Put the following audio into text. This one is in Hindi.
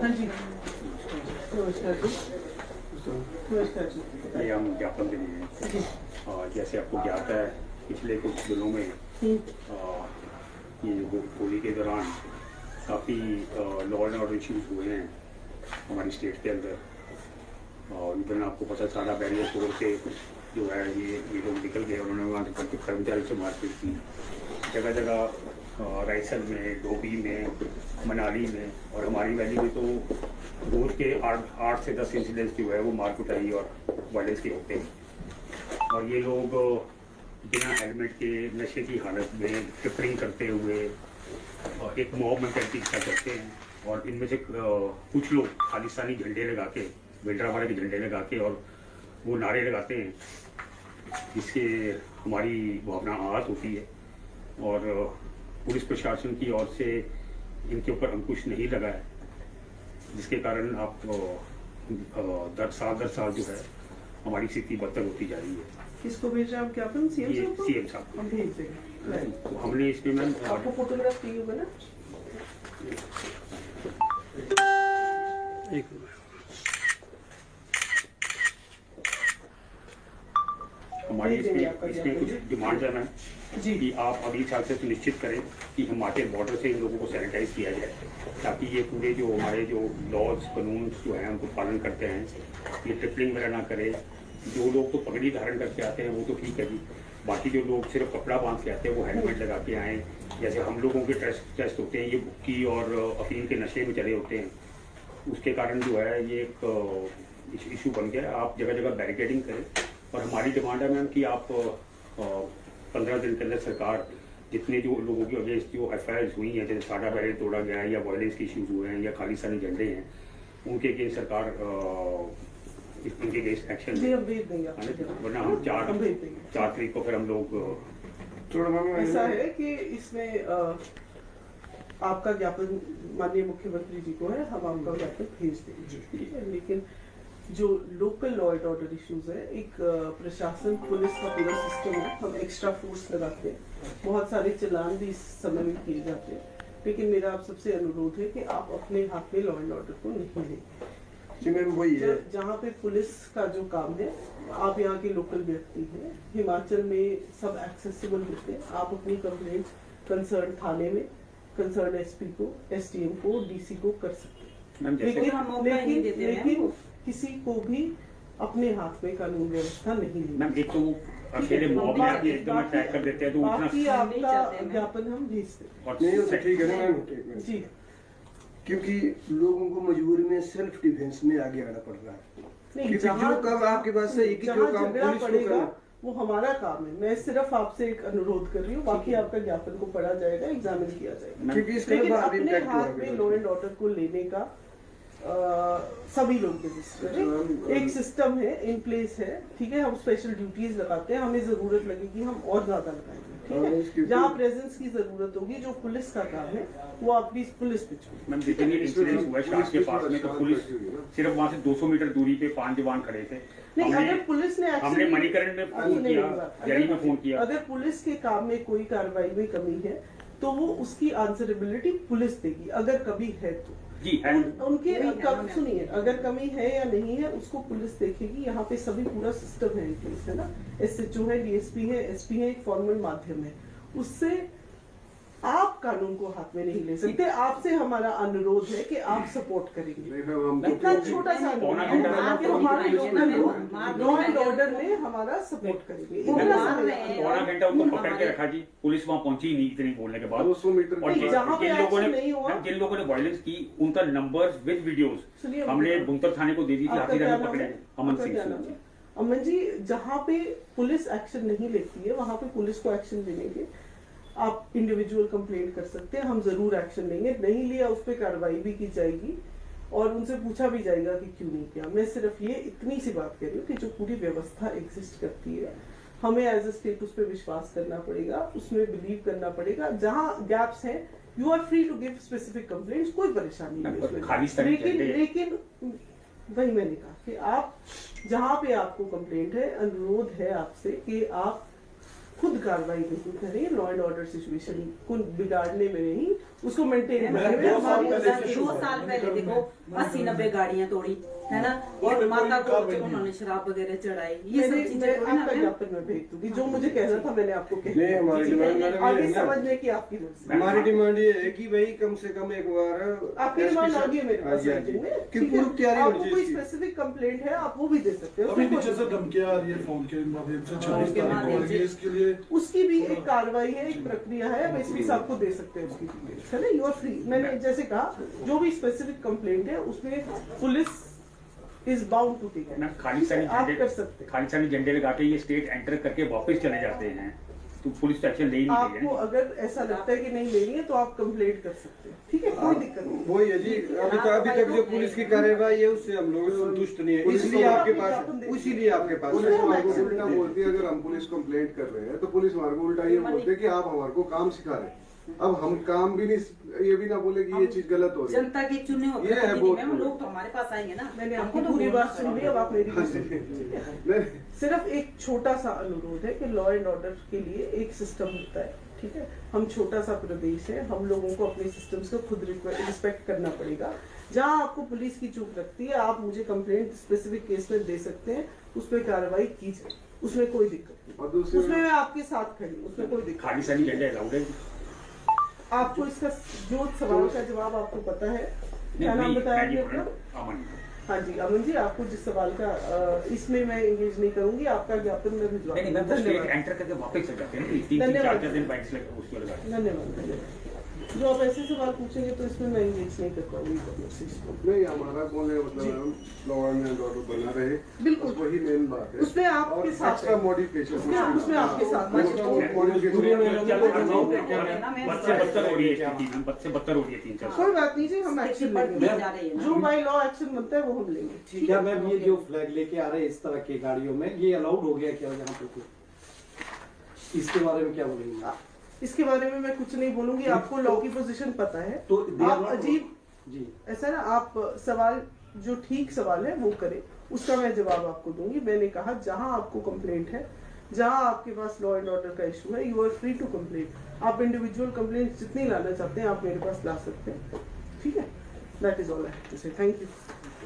हाँ जी, नमस्कार जी। नमस्कार जी। ये हम ज्ञापन दे रहे हैं। जैसे आपको ज्ञात है, पिछले कुछ दिनों में ये होली के दौरान काफ़ी लॉ एंड ऑर्डर इश्यूज हुए हैं हमारी स्टेट के अंदर। और इधर आपको पता सारा बैरियर तोड़ के जो है ये लोग निकल गए। उन्होंने वहाँ के कर्मचारी से मारपीट की जगह जगह, रायसन में, धोबी में, मनाली में और हमारी वैली में तो रोज के 8 से 10 इंसिडेंट्स जो है वो मार कुटाई और वायलेंस के होते हैं। और ये लोग बिना हेलमेट के नशे की हालत में ट्रिपलिंग करते हुए एक मॉब मेंटालिटी का करते हैं। और इनमें से कुछ लोग खालिस्तानी झंडे लगा के, भिंडरावाले के झंडे लगा के और वो नारे लगाते हैं, जिससे हमारी भावना आहत होती है। और पुलिस प्रशासन की ओर से इनके ऊपर अंकुश नहीं लगा है, जिसके कारण आप 10 साल जो है हमारी स्थिति बदतर होती जा रही है। किसको भेज रहे हैं आप ज्ञापन? सीएम साहब हम भेज देंगे। तो हमने इसमें मैम आपको फोटोग्राफ चाहिए होगा ना? एक हमारी इसमें कुछ डिमांड है मैम जी कि आप अगली साल से सुनिश्चित करें कि हिमाचल बॉर्डर से इन लोगों को सैनिटाइज किया जाए, ताकि ये पूरे जो हमारे जो लॉज कानून जो हैं उनको पालन करते हैं, ये ट्रिपलिंग वगैरह ना करें। जो लोग तो पगड़ी धारण करके आते हैं वो तो ठीक है जी, बाकी जो लोग सिर्फ कपड़ा बांध के आते हैं वो हेलमेट लगा के आएँ। जैसे हम लोगों के टेस्ट होते हैं, ये भुक्की और अफीम के नशे में चले होते हैं, उसके कारण जो है ये एक इशू बन गया। आप जगह जगह बैरिकेडिंग करें। और हमारी डिमांड है मैम कि आप 15 दिन के अंदर सरकार जितने जो लोगों के अगेंस्ट जो FIRs हुई हैं, जैसे साडा बैरियर तोड़ा गया है या वायलेंस के इश्यूज हुए हैं या खालिस्तानी झंडे हैं, उनके अगेंस्ट सरकार इनके अगेंस्ट एक्शन ले। वरना हम 4 तारीख को फिर हम लोग ऐसा है कि इसमें आपका ज्ञापन माननीय मुख्यमंत्री जी को है, हम आपका ज्ञापन भेज देंगे। लेकिन जो local law and order issues है, एक प्रशासन पुलिस का पूरा सिस्टम है, हम एक्स्ट्रा फोर्स लगाते हैं, बहुत सारे चलान भी इस समय में किए जाते हैं। लेकिन मेरा आप सबसे अनुरोध है कि आप अपने हाथ में लॉ एंड ऑर्डर को नहीं लें। वही है जहाँ पे पुलिस का जो काम है, आप यहाँ के लोकल व्यक्ति हैं, हिमाचल में सब एक्सेसिबल होते हैं। आप अपनी कंप्लेंट कंसर्न थाने में, कंसर्न SP को, SDM को, DC को कर सकते हैं। लेकिन किसी को भी अपने हाथ में कानून व्यवस्था नहीं लेनी। मैम एक तो अकेले मॉब में आके एकदम अटैक कर देते हैं, तो बाकी आपका ज्ञापन हम भेजते हैं। नहीं ठीक है ना मैम जी, क्योंकि लोगों को मजबूरी में सेल्फ डिफेंस में आगे आना पड़ रहा है। नहीं, जो काम आपके पास है, जो काम पुलिस को पड़ेगा करना, वो हमारा काम है। मैं सिर्फ आपसे एक अनुरोध कर रही हूँ, बाकी आपका ज्ञापन को पढ़ा जाएगा, एग्जामिन किया जाएगा। क्योंकि इसके लेकिन बाद अपने इम्पैक्ट हाथ में लॉ एंड ऑर्डर को लेने का सभी लोग रजिस्टर है, एक सिस्टम है, इन प्लेस है, ठीक है। हम स्पेशल ड्यूटीज लगाते हैं, हमें जरूरत लगेगी हम और ज्यादा लगाएंगे, ठीक है। जहाँ प्रेजेंस की जरूरत होगी, जो पुलिस का काम है वो अपनी पुलिस पे छोड़ो। मैम जितने इंसिडेंट हुआ शाह के पास में, तो पुलिस सिर्फ वहाँ से 200 मीटर दूरी पे 5 जवान खड़े थे। नहीं, अगर पुलिस ने हमने मणिकरण में फोन किया, दिल्ली में फोन किया। अगर पुलिस के काम में कोई कार्रवाई में कमी है तो वो उसकी आंसरेबिलिटी पुलिस देगी, अगर कभी है तो जी है। उनके सुनिए, अगर कमी है या नहीं है उसको पुलिस देखेगी। यहाँ पे सभी पूरा सिस्टम है, है ना। SHO है, DSP है, SP है, एक फॉर्मल माध्यम है, उससे आप कानून को हाथ में नहीं ले सकते। आपसे हमारा अनुरोध है कि आप सपोर्ट करेंगे। इतना छोटा सा हमारे लॉ एंड ऑर्डर में हमारा सपोर्ट करेंगे। पौना घंटा उनको पकड़ के रखा जी, पुलिस वहाँ पहुंची नहीं इतनी बोलने के बाद। 200 मीटर और जिन लोगों ने वायलेंस की उनका नंबर्स विद वीडियोस हमने बुंतर थाने को दे दी थी। हाथीराम में पकड़े अमन सिंह। अमन जी, जहाँ पे पुलिस एक्शन नहीं लेती है वहाँ पे पुलिस को एक्शन लेने के आप इंडिविजुअल कंप्लेंट कर सकते हैं, हम जरूर एक्शन लेंगे। नहीं लिया उस पर कार्रवाई भी की जाएगी और उनसे पूछा भी जाएगा कि क्यों नहीं किया। मैं सिर्फ ये इतनी सी बात कर रही हूँ कि जो पूरी व्यवस्था एग्जिस्ट करती है, हमें एज अ स्टेट उस पर विश्वास करना पड़ेगा, उसमें बिलीव करना पड़ेगा। जहाँ गैप्स हैं, you are free to give specific complaints, कोई परेशानी नहीं। लेकिन वही मैंने कहा कि आप जहाँ पे आपको कंप्लेंट है, अनुरोध है आपसे कि आप खुद कार्रवाई नहीं करें, लॉ एंड ऑर्डर सिचुएशन को बिगाड़ने में नहीं, उसको मेंटेन करने में। 2 साल पहले देखो 80-90 गाड़ियां तोड़ी है ना, और माता को उन्होंने शराब वगैरह चढ़ाई, ये सब चीजें मैं थोड़ी ना आपका है। ज्ञापन में भेज दूंगी, जो मुझे कहना था मैंने आपको कह नहीं, हमारी डिमांड मैडम आगे ये है ना, समझने की आपकी मर्जी। हमारी डिमांड ये है कि भाई कम से कम एक बार आपकी डिमांड आ गई है मेरे पास राइटिंग में, कि ठीक है? पूरी तैयारी आपको होनी कोई चाहिए। स्पेसिफिक कंप्लेंट है आप वो भी दे सकते हो, अभी उसमें नीचे कोई- से धमकियां आ रही है फोन के माध्यम से 26 के तारीख को माध्यम और से। ये इसके लिए उसकी भी एक कार्रवाई है, एक प्रक्रिया है, आप एसपी साहब को दे सकते हैं उसकी डिटेल्स, है ना, यू आर फ्री। मैंने जैसे कहा जो भी स्पेसिफिक कंप्लेंट है उसमें police is bound to take ना खालिस्तानी आप कर झंडे सकते हैं। खालिस्तानी झंडे लगा के ये स्टेट एंटर करके वापस चले जाते हैं, तो पुलिस तो एक्शन ले ही नहीं रही आपको है। अगर ऐसा लगता है कि नहीं लेनी है तो आप कंप्लेंट कर सकते हैं, ठीक है, कोई दिक्कत नहीं। वही है जी, अभी तक जो पुलिस की कार्रवाई है उससे हम लोग संतुष्ट नहीं है, इसलिए आपके पास, इसीलिए आपके पास पुलिस है। हमारे को उल्टा बोलती है। अगर हम पुलिस कंप्लेंट कर रहे हैं तो पुलिस हमारे को उल्टा ये बोलते हैं कि आप हमारे को काम सिखा रहे हैं। अब हम काम भी नहीं, ये भी ना बोले कि ये चीज गलत हो रही है। जनता के चुने हुए ये है प्रतिनिधि बहुत में लोग तो हमारे पास आएंगे ना, मैंने हमको आपकी तो पूरी बोलना बात सुन ली, अब आप मेरी भी सुनिए। नहीं, सिर्फ एक छोटा सा अनुरोध है कि लॉ एंड ऑर्डर के लिए एक सिस्टम होता है, ठीक है, हम छोटा सा प्रदेश है, हम लोगों को अपने सिस्टम्स को खुद रिस्पेक्ट करना पड़ेगा। जहां आपको पुलिस की चूक लगती है आप मुझे कंप्लेंट स्पेसिफिक केस में दे सकते हैं, उस पर कार्रवाई की जाए, उसमें कोई दिक्कत और नहीं, दूसरी उसमें मैं आपके साथ खड़ी हूँ, उसमें कोई दिक्कत खालिस्तानी झंडे अलाउड है? नहीं। आपको इसका जो सवाल का जवाब आपको पता है, क्या नाम बताया आपने अपना? अमन। हाँ जी अमन जी, आपको जिस सवाल का इसमें मैं एंगेज नहीं करूंगी, आपका ज्ञापन मैं भिजवा नहीं नहीं, दूंगी। मैं स्टेट धन्यवाद एंटर करके वापस चले जाते हैं, 3-3 धन्यवाद। 4-4 दिन बैंक से उसमें लगा के। धन्यवाद। जो आप ऐसे सवाल पूछेंगे तो इसमें मैं एंगेज नहीं कर पाऊंगी कन्वर्सेशन। नहीं, हमारा कौन है मतलब लॉ एंड ऑर्डर बना रहे, बिल्कुल। बस वही मेन बात है। उसमें आपके और साथ एक्स्ट्रा है। मॉडिफिकेशन उसमें आपके साथ है। बद से बदतर हो रही है स्थिति, बद से बदतर हो रही है 3-4 कोई बात नहीं जी, हम एक्शन लेंगे, जा रही है ना। जो बाई लॉ एक्शन बनता है वो हम लेंगे। क्या मैम ये जो फ्लैग लेके आ रहे हैं इस तरह की गाड़ियों में, ये अलाउड हो गया क्या यहाँ पे? इसके बारे में क्या बोलेंगे? इसके बारे में मैं कुछ नहीं बोलूंगी, आपको लॉ की पोजीशन पता है, तो आप अजीब जी ऐसा ना, आप सवाल जो ठीक सवाल है वो करें, उसका मैं जवाब आपको दूंगी। मैंने कहा जहां आपको कंप्लेंट है, जहां आपके पास लॉ एंड ऑर्डर का इशू है, you are free to complaint. आप इंडिविजुअल कंप्लेंट जितनी लाना चाहते हैं आप मेरे पास ला सकते हैं, ठीक है। That is all I have to say, thank you.